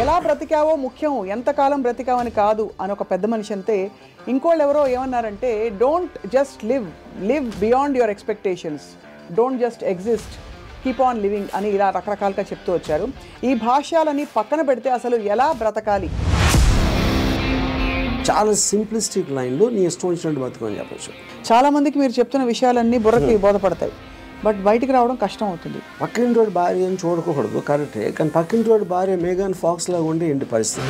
ఎలా బ్రతికావో ముఖ్యం, ఎంతకాలం బ్రతికావని కాదు అని ఒక పెద్ద మనిషి అంతే. ఇంకోళ్ళు ఎవరో ఏమన్నారంటే, don't just live beyond your expectations, don't just exist, keep on living అని ఇలా రకరకాలుగా చెప్తూ వచ్చారు. ఈ భాష్యాలని పక్కన పెడితే అసలు ఎలా బ్రతకాలి? చాలా సింప్లిస్టిక్ లైన్లో నీ ఇష్టం వచ్చినట్టు బతుకని చెప్పచ్చు. చాలామందికి మీరు చెప్తున్న విషయాలన్నీ బుర్రకి బోధపడతాయి, బట్ బయటికి రావడం కష్టం అవుతుంది. పక్కింటి వాడి భార్య అని చూడకూడదు, కరెక్టే. కానీ పక్కింటి వాడి భార్య మేఘాన్ ఫాక్స్ లాగా ఉండే ఏంటి పరిస్థితి?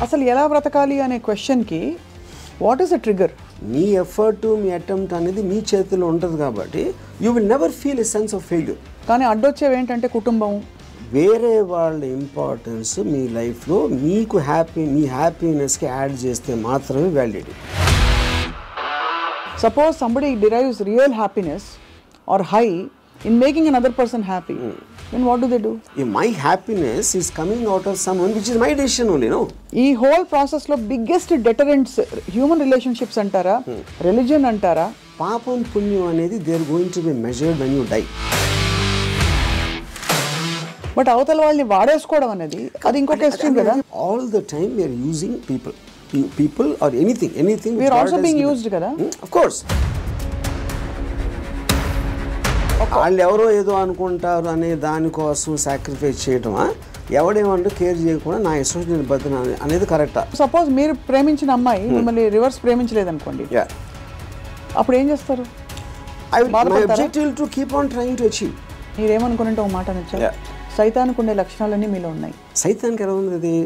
అసలు ఎలా బ్రతకాలి అనే క్వశ్చన్కి what is the trigger? Me effort, me attempt అనేది మీ చేతిలో ఉంటుంది కాబట్టి you will never feel a sense of failure. కానీ అడ్డొచ్చేవి ఏంటంటే కుటుంబం, వేరే వాళ్ళ ఇంపార్టెన్స్ మీ లైఫ్లో మీకు మీ హ్యాపీనెస్కి యాడ్ చేస్తే మాత్రమే validity. Suppose somebody derives real happiness or high in making another person happy, then what do? If my happiness is coming out of someone which is my decision only, no? ఈ whole process లో biggest deterrents human relationships అంటారా, religion అంటారా? పాపం పుణ్యం అనేది they are going to be measured when you die. But అవతల వాళ్ళని వాడేసుకోవడం అనేది అది ఇంకొక ఎక్స్ట్రీమ్ కదా. All the time we are using people or anything we are also being used kada. Of course. వాళ్ళు ఎవరో ఏదో అనుకుంటారు అనే దానికోసం సాక్రిఫైస్ చేయటమా, ఎవడేమంటూ కేర్ చేయకుండా నా ఇష్టం నేను బతున్నా అనేది కరెక్టా? సపోజ్ మీరు ప్రేమించిన అమ్మాయి మిమ్మల్ని రివర్స్ ప్రేమించలేదనుకోండి, అప్పుడు ఏం చేస్తారు? My objective to keep on trying to achieve. మీరేమనుకున్నట్టు ఒక మాట నచ్చా, సైతానికి ఉండే లక్షణాలన్నీ మీలో ఉన్నాయి. సైతానికి ఎలా ఉంది అది?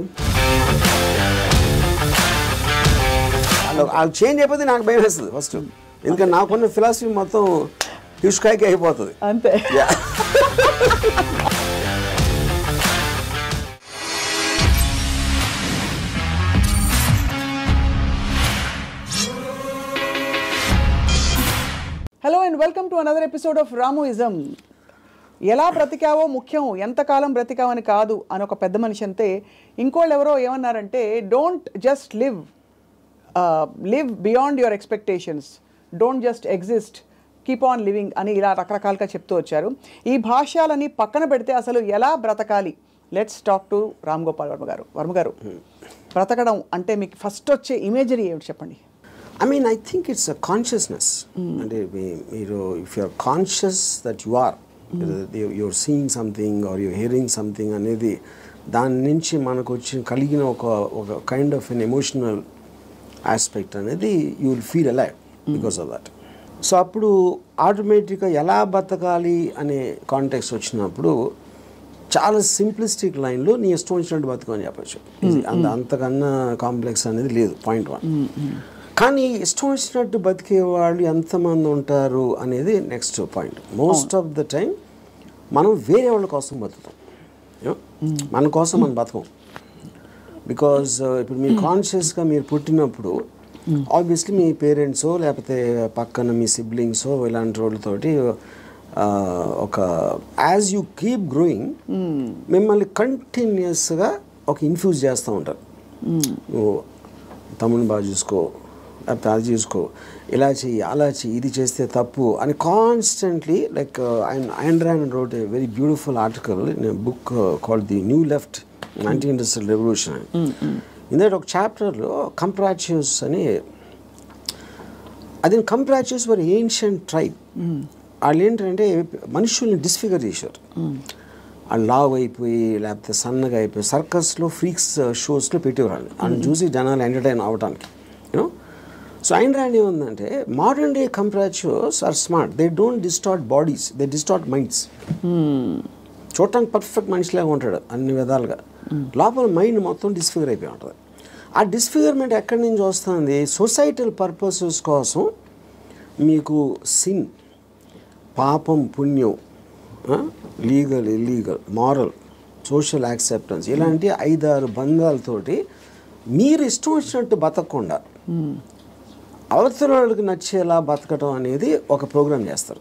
అది చేంజ్ అయిపోతే నాకు భయం వేస్తుంది ఫస్ట్, ఎందుకంటే నాకున్న ఫిలాసఫీ మొత్తం ఇష్కాయికి అయిపోతుంది అంతే. Hello and welcome to another episode of Ramuism. ఎలా బ్రతికావో ముఖ్యం, ఎంతకాలం బ్రతికావని కాదు అని ఒక పెద్ద మనిషి అంతే. ఇంకోళ్ళు ఎవరో ఏమన్నారంటే, don't just live beyond your expectations, don't just exist, keep on living అని ఇలా రకరకాలుగా చెప్తూ వచ్చారు. ఈ భాష్యాలని పక్కన పెడితే అసలు ఎలా బ్రతకాలి? Let's talk to Ram Gopal Varma గారు. వర్మ గారు, బ్రతకడం అంటే మీకు ఫస్ట్ వచ్చే ఇమేజరీ ఏమిటి చెప్పండి? I think it's a consciousness. అంటే మీరు if you are conscious that you are you're seeing something or you're hearing something అనేది దాని నుంచి మనకు వచ్చి కలిగిన ఒక kind of an emotional aspect అనేది you will feel alive because of that. So అప్పుడు ఆటోమేటిక్గా ఎలా బతకాలి అనే కాంటెక్స్ట్ వచ్చినప్పుడు చాలా సింప్లిస్టిక్ లైన్లో నీ ఇష్టం వచ్చినట్టు బతకని చెప్పచ్చు. అంతకన్నా కాంప్లెక్స్ అనేది లేదు, పాయింట్ 1. కానీ ఇష్టం వచ్చినట్టు బతికే వాళ్ళు ఎంతమంది ఉంటారు అనేది next point. Most of the time మనం వేరే వాళ్ళ కోసం బతుకుతాం, మన కోసం మనం బతకం. బికాజ్ ఇప్పుడు మీరు కాన్షియస్గా మీరు పుట్టినప్పుడు ఆబ్వియస్లీ మీ పేరెంట్సో లేకపోతే పక్కన మీ సిబ్లింగ్సో ఇలాంటి వాళ్ళతోటి ఒక యాజ్ యూ కీప్ గ్రోయింగ్ మిమ్మల్ని కంటిన్యూస్గా ఒక ఇన్ఫ్యూజ్ చేస్తూ ఉంటారు. నువ్వు తమ్ముని బాగా చూసుకో, లేకపోతే అది చూసుకో, ఇలా చెయ్యి, అలా చెయ్యి, ఇది చేస్తే తప్పు అని constantly. Like Ayn Rand wrote a very beautiful article in a book called The New Left, Anti-Industrial Revolution. In that ఒక చాప్టర్లో కంప్రాచ్యూస్ అని, అది కంప్రాచ్యూస్ వర్ ఏన్షియంట్ ట్రైబ్. వాళ్ళు ఏంటంటే మనుషుల్ని డిస్ఫిగర్ చేశారు. వాళ్ళు లావ్ అయిపోయి లేకపోతే సన్నగా అయిపోయి సర్కస్లో ఫ్రీక్స్ షోస్లో పెట్టేవాళ్ళు, అని చూసి జనాలు ఎంటర్టైన్ అవడానికి. యూనో, సో Ayn Rand ఏముందంటే, modern day comprachicos are smart, they don't distort bodies, they distort minds. చూడటానికి పర్ఫెక్ట్ మనిషిలాగా ఉంటాడు అన్ని విధాలుగా, లోపల మైండ్ మొత్తం డిస్ఫిగర్ అయిపోయి ఉంటుంది. ఆ డిస్ఫిగర్మెంట్ ఎక్కడి నుంచి వస్తుంది? సొసైటల్ పర్పసెస్ కోసం మీకు సిన్, పాపం పుణ్యం, legal illegal, moral, social acceptance, ఇలాంటి 5-6 బంధాలతోటి మీరు ఇష్టం వచ్చినట్టు బతకకుండా అవతల వాళ్ళకి నచ్చేలా బతకటం అనేది ఒక ప్రోగ్రామ్ చేస్తారు.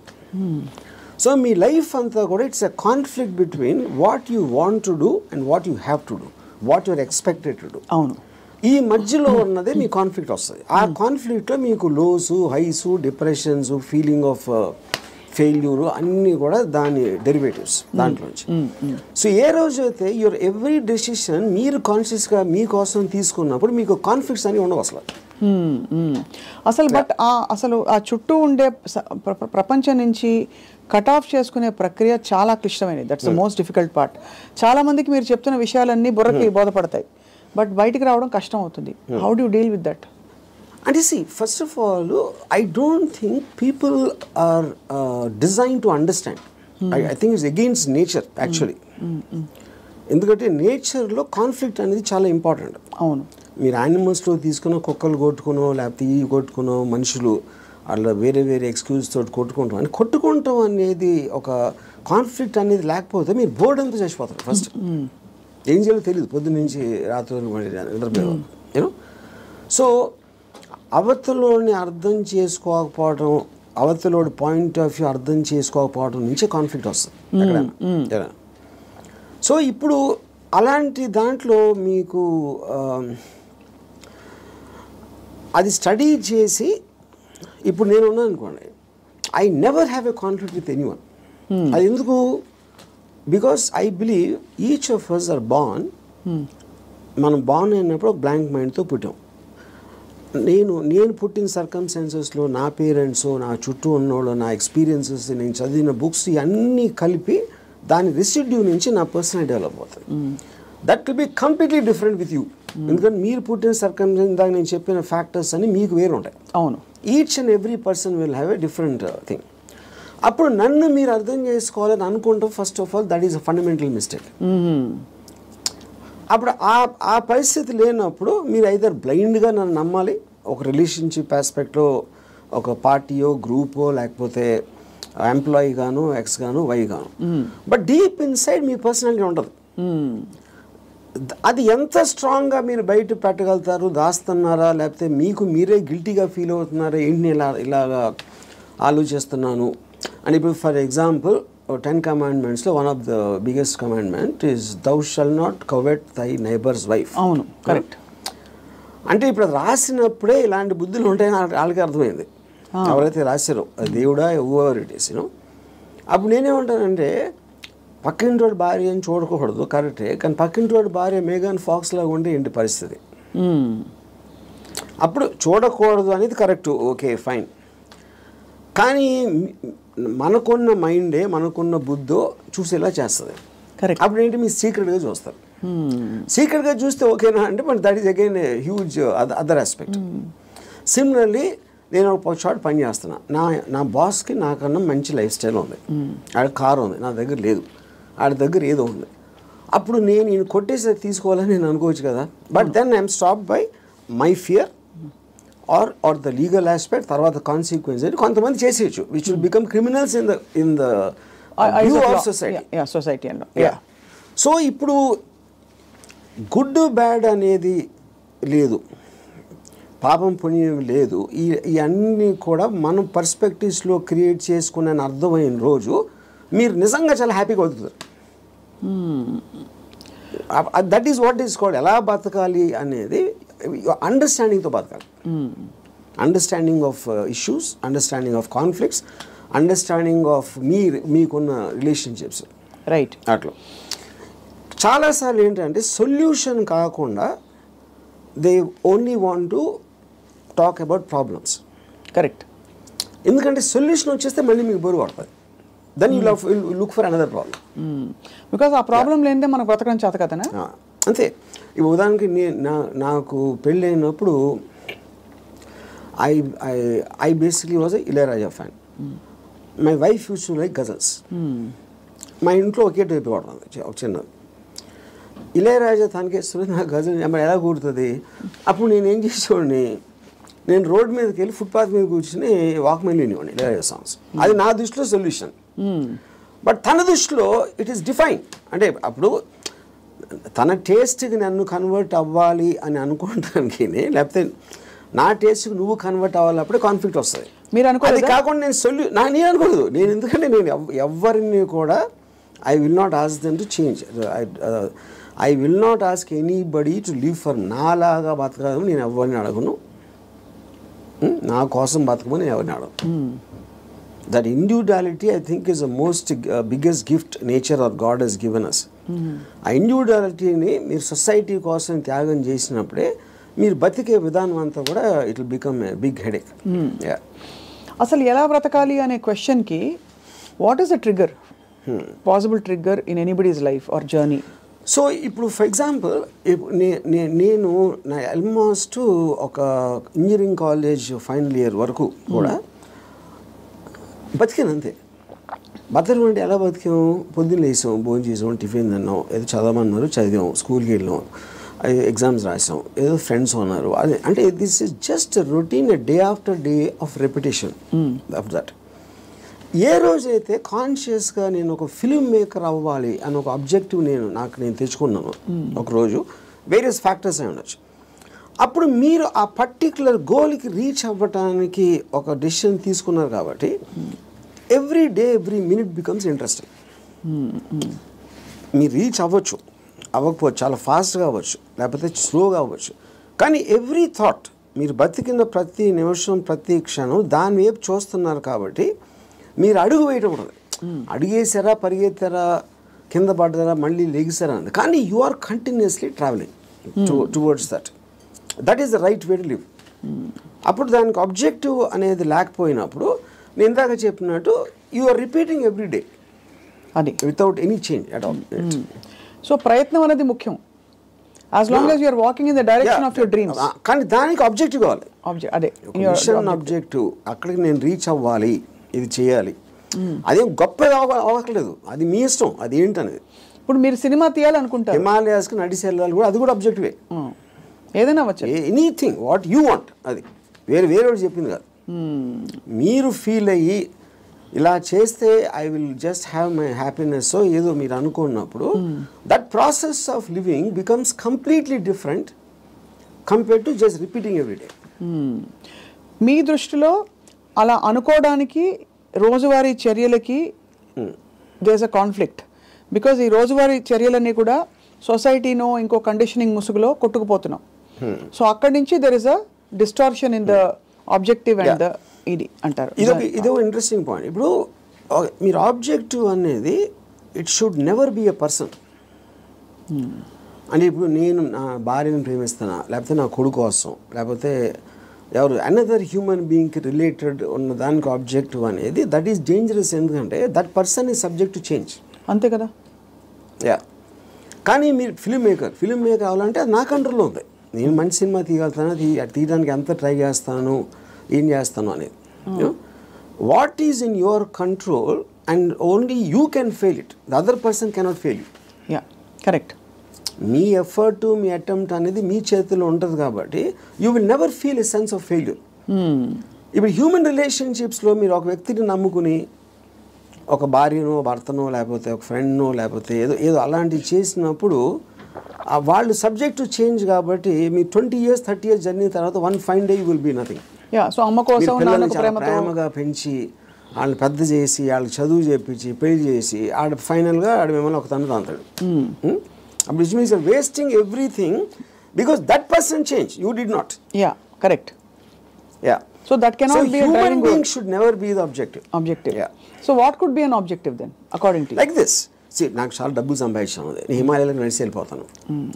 సో మీ లైఫ్ అంతా కూడా it's a conflict between what you want to do and what you have to do, what you're expected to do. అవును, ఈ మధ్యలో ఉన్నదే మీ కాన్ఫ్లిక్ట్ వస్తుంది. ఆ కాన్ఫ్లిక్ట్లో మీకు lows, highs, depressions, feeling of failure అన్నీ కూడా దాని డెరివేటివ్స్ దాంట్లోంచి. సో ఏ రోజైతే యువర్ ఎవ్రీ డెసిషన్ మీరు కాన్షియస్గా మీకోసం తీసుకున్నప్పుడు మీకు కాన్ఫ్లిక్ట్స్ అని ఉండవు అసలు. అసలు బట్ అసలు ఆ చుట్టూ ఉండే ప్రపంచం నుంచి కట్ ఆఫ్ చేసుకునే ప్రక్రియ చాలా క్లిష్టమైనది. That's the most difficult part. చాలా మందికి మీరు చెప్తున్న విషయాలన్నీ బుర్రకి బోధపడతాయి, బట్ బయటికి రావడం కష్టం అవుతుంది. How do you deal with that? అంటే see, first of all, I don't think people are designed to understand. I think it's against nature actually. ఎందుకంటే నేచర్లో కాన్ఫ్లిక్ట్ అనేది చాలా ఇంపార్టెంట్. అవును. మీరు యానిమల్స్లో తీసుకున్న కుక్కలు కొట్టుకునో లేకపోతే ఈ కొట్టుకునో మనుషులు అలా వేరే వేరే ఎక్స్క్యూజ్ తోటి కొట్టుకుంటాం అని కొట్టుకుంటాం అనేది ఒక కాన్ఫ్లిక్ట్ అనేది లేకపోతే మీరు బోర్డు అంతా చచ్చిపోతారు. ఫస్ట్ ఏం చేయాలో తెలియదు, పొద్దున్న నుంచి రాత్రి నిద్రపోయారు యూనో. సో అవతలోని అర్థం చేసుకోకపోవడం, అవతలోడి పాయింట్ ఆఫ్ వ్యూ అర్థం చేసుకోకపోవడం నుంచే కాన్ఫ్లిక్ట్ వస్తుంది ఎక్కడైనా. సో ఇప్పుడు అలాంటి దాంట్లో మీకు అది స్టడీ చేసి ఇప్పుడు నేను ఉన్నాను అనుకోండి, I never have a conflict with anyone. అది ఎందుకు? Because I believe each of us are born. మనం బార్న్ అయినప్పుడు బ్లాంక్ మైండ్తో పుట్టాం. నేను పుట్టిన సర్కమ్స్టాన్సెస్లో నా పేరెంట్స్, నా చుట్టూ ఉన్నోళ్ళు, నా ఎక్స్పీరియన్సెస్, నేను చదివిన బుక్స్ ఇవన్నీ కలిపి దాని రెసిడ్యూ నుంచి నా పర్సనాలిటీ డెవలప్ అవుతుంది. That will be completely different with you. ఎందుకంటే మీరు పుట్టిన సర్కమ్స్టాన్స్ దాకా నేను చెప్పిన ఫ్యాక్టర్స్ అన్ని మీకు వేరు ఉంటాయి. అవును. Each and every person will have a different thing. అప్పుడు నన్ను మీరు అర్థం చేసుకోవాలని అనుకుంటాం. First of all that is a fundamental mistake. అప్పుడు ఆ పరిస్థితి లేనప్పుడు మీరు ఐదర్ బ్లైండ్గా నన్ను నమ్మాలి, ఒక రిలేషన్షిప్ ఆస్పెక్ట్లో ఒక పార్టీయో గ్రూపో లేకపోతే ఎంప్లాయీ గాను ఎక్స్ గాను వై గాను. But deep inside me personality ఉండదు. అది ఎంత స్ట్రాంగ్గా మీరు బయట పెట్టగలుగుతారు, దాస్తున్నారా లేకపోతే మీకు మీరే గిల్టీగా ఫీల్ అవుతున్నారా, ఏంటి ఇలాగా ఆలోచిస్తున్నాను అని. ఇప్పుడు ఫర్ ఎగ్జాంపుల్ 10 commandmentsలో one of the biggest commandment is thou shalt not covet thy neighbour's wife. అవును, కరెక్ట్. అంటే ఇప్పుడు రాసినప్పుడే ఇలాంటి బుద్ధులు ఉంటాయని వాళ్ళకి అర్థమైంది, ఎవరైతే రాశారో దేవుడా ఎవర్ ఇట్ ఈస్ యూనో. అప్పుడు నేనేమంటానంటే పక్కింటోడి భార్య అని చూడకూడదు, కరెక్టే, కానీ పక్కింటోడి భార్య మేఘన్ ఫాక్స్ లాగా ఉంటే ఏంటి పరిస్థితి? అప్పుడు చూడకూడదు అనేది కరెక్ట్, ఓకే ఫైన్. కానీ మనకున్న మైండే మనకున్న బుద్ధో చూసేలా చేస్తుంది. కరెక్ట్. అప్పుడు ఏంటి మీరు సీక్రెట్గా చూస్తారు. సీక్రెట్గా చూస్తే ఓకేనా అంటే but that is again a huge other aspect. Similarly నేను ఒక చోట పని చేస్తున్నా, నా బాస్కి నాకన్నా మంచి లైఫ్ స్టైల్ ఉంది, ఆడ కారు ఉంది, నా దగ్గర లేదు, ఆడ దగ్గర ఏదో ఉంది. అప్పుడు నేను ఈయన కొట్టేసి తీసుకోవాలని నేను అనుకోవచ్చు కదా. But then I'm stop by my fear or the legal aspect, తర్వాత కాన్సిక్వెన్స్ అని కొంతమంది చేసేయచ్చు, which will become criminals in the view of society. So ఇప్పుడు గుడ్ బ్యాడ్ అనేది లేదు, పాపం పుణ్యం లేదు. ఇవన్నీ కూడా మనం పర్స్పెక్టివ్స్లో క్రియేట్ చేసుకునే అర్థమైన రోజు మీరు నిజంగా చాలా హ్యాపీగా బతుకుతారు. That is what is called ఎలా బతకాలి అనేది అండర్స్టాండింగ్తో బతకాలి. Understanding of issues, understanding of conflicts, understanding of మీకున్న రిలేషన్షిప్స్. రైట్. అట్లా చాలాసార్లు ఏంటంటే సొల్యూషన్ కాకుండా they only want to talk about problems. Correct. ఎందుకంటే సొల్యూషన్ వచ్చేస్తే మళ్ళీ మీకు బరువు పడుతుంది. Then you look for another problem. Because ఆ ప్రాబ్లం లేనిదే మనకు బ్రతకడం చేత కదనా. అంతే. ఈ ఉదాహరణకి నాకు పెళ్ళి అయినప్పుడు I basically was Ilaiyaraaja fan. My wife use to like ghazals. మా ఇంట్లో ఒకే టైప్ పడుతుంది, ఒక చిన్నది. ఇళయరాజా తనకేస్తుంది, నాకు గజల్ ఎలా కూడుతుంది. అప్పుడు నేనేం చేసేవాడిని, నేను రోడ్ మీదకి వెళ్ళి ఫుట్పాత్ మీద కూర్చుని వాక్మెన్ వినేవాడిని ఇళయరాజా సాంగ్స్. అది నా దృష్టిలో సొల్యూషన్. బట్ తన దృష్టిలో ఇట్ ఈస్ డిఫైన్. అంటే అప్పుడు తన టేస్ట్కి నన్ను కన్వర్ట్ అవ్వాలి అని అనుకోవడానికి, లేకపోతే నా టేస్ట్కి నువ్వు కన్వర్ట్ అవ్వాలి, అప్పుడే కాన్ఫ్లిక్ట్ వస్తుంది. మీరు అనుకోవాలి. అది కాకుండా నేను అనుకోలేదు. నేను ఎందుకంటే నేను ఎవరిని కూడా I will not ask them to change. I will not ask anybody to live for నాలాగా బతకదని నేను ఎవరిని అడగను, నా కోసం బతకమని ఎవరిని అడగను. That individuality, I think, is the most biggest gift nature or God has given us. ఆ ఇండివిజువాలిటీని మీరు సొసైటీ కోసం త్యాగం చేసినప్పుడే మీరు బతికే విధానం అంతా కూడా it will become a big headache. అసలు ఎలా బ్రతకాలి అనే క్వశ్చన్కి what is the trigger, possible trigger in anybody's life or journey? So ఇప్పుడు ఫర్ ఎగ్జాంపుల్ నేను నా ఆల్మోస్ట్ ఒక ఇంజనీరింగ్ కాలేజ్ ఫైనల్ ఇయర్ వరకు కూడా బతికాను అంతే. బతకడం అంటే ఎలా బతికాం? పొద్దున్న లేసాం, భోజనం చేసాం, టిఫిన్ తిన్నాం, ఏదో చదవమన్నారు చదివాం, స్కూల్కి వెళ్ళాం, ఎగ్జామ్స్ రాసాం, ఏదో ఫ్రెండ్స్ ఉన్నారు. అదే అంటే this is just routine day after day of repetition of that. ఏ రోజైతే కాన్షియస్గా నేను ఒక ఫిల్మ్ మేకర్ అవ్వాలి అని ఒక ఆబ్జెక్టివ్ నేను తెచ్చుకున్నాను ఒకరోజు, వేరియస్ ఫ్యాక్టర్స్ అయి ఉండొచ్చు, అప్పుడు మీరు ఆ పర్టికులర్ గోల్కి రీచ్ అవ్వటానికి ఒక డెసిషన్ తీసుకున్నారు కాబట్టి every day every minute becomes interesting. మీరు రీచ్ అవ్వచ్చు, అవ్వకపోవచ్చు, చాలా ఫాస్ట్గా అవ్వచ్చు, లేకపోతే స్లోగా అవ్వచ్చు, కానీ ఎవ్రీ థాట్ మీరు బతికిన ప్రతి నిమిషం ప్రతి క్షణం దాని వైపు చూస్తున్నారు కాబట్టి మీరు అడుగు వేయటం ఉండదు. అడిగేసారా, పరిగెత్తారా, కింద పడ్డారా, మళ్ళీ లెగిసారా అన్నది, కానీ you are continuously travelling towards that. That is the right way to live. అప్పుడు దానికి ఆబ్జెక్టివ్ అనేది లేకపోయినప్పుడు నేను ఇందాక చెప్పినట్టు you are repeating every day అది without any change at all. So ప్రయత్నం అనేది ముఖ్యం, as long as you are walking in the direction of your dreams. కానీ దానికి ఆబ్జెక్టివ్ కావాలి, అదే మిషన్ ఆబ్జెక్టివ్. అక్కడికి నేను రీచ్ అవ్వాలి, ఇది చేయాలి, అదేం గొప్ప అవ్వట్లేదు, అది మీ ఇష్టం, అది ఏంటనేది. ఇప్పుడు మీరు సినిమా తీయాలనుకుంటారు, హిమాలయాస్కి నడిచి వెళ్ళాలి కూడా, అది కూడా ఆబ్జెక్టివే. ఏదైనా వచ్చు, ఎనీథింగ్ వాట్ యూ వాంట్, అది వేరే చెప్పింది కాదు. మీరు ఫీల్ అయ్యి ఇలా చేస్తే I will just have my happiness ఏదో మీరు అనుకున్నప్పుడు that process of living becomes completely different compare to just repeating every day. మీ దృష్టిలో అలా అనుకోవడానికి రోజువారీ చర్యలకి there is a conflict, because ఈ రోజువారీ చర్యలన్నీ కూడా సొసైటీనో ఇంకో కండిషనింగ్ ముసుగులో కొట్టుకుపోతున్నాం. సో అక్కడి నుంచి there is a distortion in the objective and the ఇది అంటారు. ఇదో ఇంట్రెస్టింగ్ పాయింట్. ఇప్పుడు మీరు ఆబ్జెక్టివ్ అనేది it should never be a person. అంటే ఇప్పుడు నేను నా భార్యను ప్రేమిస్తానా, లేకపోతే నా కొడుకు కోసం, లేకపోతే ఎవరు అనదర్ హ్యూమన్ బీయింగ్కి రిలేటెడ్ ఉన్న దానికి ఆబ్జెక్టివ్ అనేది దట్ ఈస్ డేంజరస్. ఎందుకంటే that person is subject to change. అంతే కదా. కానీ మీరు ఫిల్మ్ మేకర్ అవ్వాలంటే అది నా కంట్రోల్లో ఉంది. నేను మంచి సినిమా తీయగలుగుతాను, తీయడానికి ఎంత ట్రై చేస్తాను, ఏం చేస్తాను అనేది. What is in your control and only you can fail it, the other person cannot fail you. Correct. Me effort, me attempt అనేది మీ చేతిలో ఉంటుంది కాబట్టి you will never feel a sense of failure. ఇప్పుడు human రిలేషన్షిప్స్లో మీరు ఒక వ్యక్తిని నమ్ముకుని ఒక భార్యనో, భర్తనో, లేకపోతే ఒక ఫ్రెండ్నో, లేకపోతే ఏదో అలాంటివి చేసినప్పుడు వాళ్ళు సబ్జెక్ట్ టు చేంజ్ కాబట్టి మీ 20 years 30 years జర్నీ తర్వాత one fine day you will be nothing. So అమ్మ కోసం ప్రేమగా పెంచి వాళ్ళని పెద్ద చేసి వాళ్ళకి చదువు చేపించి పెళ్లి చేసి ఫైనల్గా మిమ్మల్ని ఒక తండ్రి అంటాడు. అప్పుడు it means wasting everything because that person change, you did not. Correct. So that cannot be a driving goal. Human being should never be the objective. So what could be an objective then according to you? Like this. See, నాకు చాలా డబ్బులు సంపాదించాను, నేను హిమాలయాలకు నడిచి వెళ్ళిపోతాను,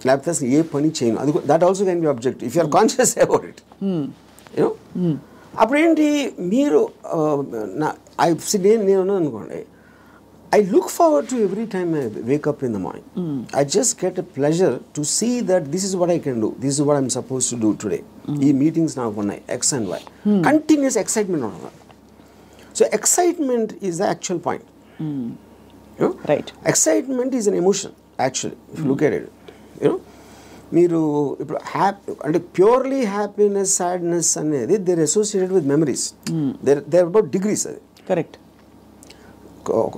లేకపోతే అసలు ఏ పని చేయను, అది that also can be objective if you are conscious about it. You know అప్పుడు ఏంటి మీరు నేను అనుకోండి, I look forward to every time I wake up in the morning. I just get a pleasure to see that this is what I can do. This is what I'm supposed to do today. These meetings now for X and Y. Continuous excitement on that. So excitement is the actual point. You know? Right. Excitement is an emotion actually. If you look at it, you know, మీరు ఇప్పుడు అంటే purely happiness, sadness అనేది they're associated with memories. They're about degrees. అది correct.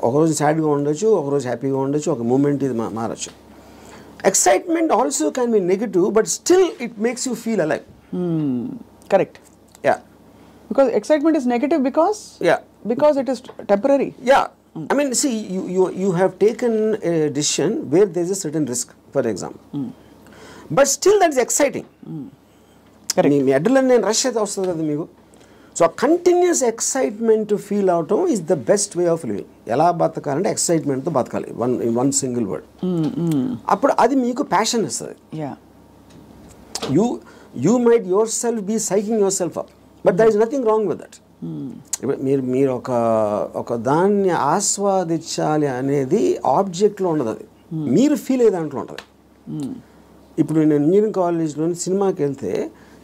ఒకరోజు సాడ్గా ఉండొచ్చు, ఒకరోజు హ్యాపీగా ఉండొచ్చు, ఒక మూమెంట్ ఇది మారచ్చు. Excitement also can be negative but still it makes you feel alive. Correct. Because excitement is negative because it is temporary. I mean, see, you have taken a decision where there is a certain risk, for example. But still that is exciting. Correct. Me adrenaline rush అయితే వస్తుంది కదా మీకు. So continuous excitement feel అవటం is the best way of living. ఎలా బతకాలంటే ఎక్సైట్మెంట్తో బతకాలి, one single word. అప్పుడు అది మీకు ప్యాషన్ ఇస్తుంది. You might yourself be psyching yourself up, but there is nothing wrong with that. మీరు ఒక దాన్ని ఆస్వాదించాలి అనేది ఆబ్జెక్ట్లో ఉండదు, అది మీరు ఫీల్ అయ్యే దాంట్లో ఉంటుంది. ఇప్పుడు నేను ఇంజనీరింగ్ కాలేజ్లో సినిమాకి వెళ్తే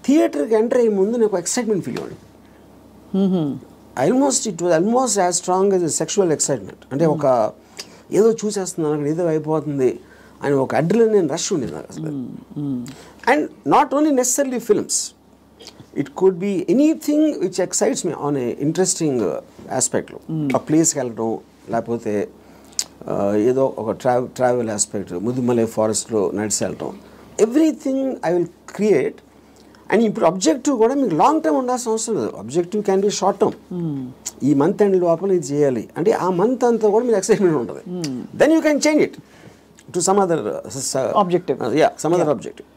థియేటర్కి ఎంటర్ అయ్యే ముందు నాకు ఎక్సైట్మెంట్ ఫీల్ అవ్వండి. It was almost as strong as sexual excitement. అంటే ఒక ఏదో చూసేస్తున్నాను అక్కడ ఏదో అయిపోతుంది అని ఒక అడ్రినలిన్ రష్ ఉండేది నాకు అసలు. And not only necessary films, it could be anything which excites me on a interesting ఆస్పెక్ట్లో. ఆ ప్లేస్కి వెళ్ళడం, లేకపోతే ఏదో ఒక ట్రావెల్ ఆస్పెక్ట్, ముదుమలై ఫారెస్ట్లో నడిచి వెళ్ళటం, everything I will create. And ఇప్పుడు అబ్జెక్టివ్ కూడా మీకు లాంగ్ టర్మ్ ఉండాల్సిన అవసరం లేదు. Objective can be short term. ఈ మంత్ ఎండ్ లోపల ఇది చేయాలి అంటే ఆ మంత్ అంతా కూడా మీకు ఎక్సైట్మెంట్ ఉంటుంది. Then you can change it to some other objective. Some other objective.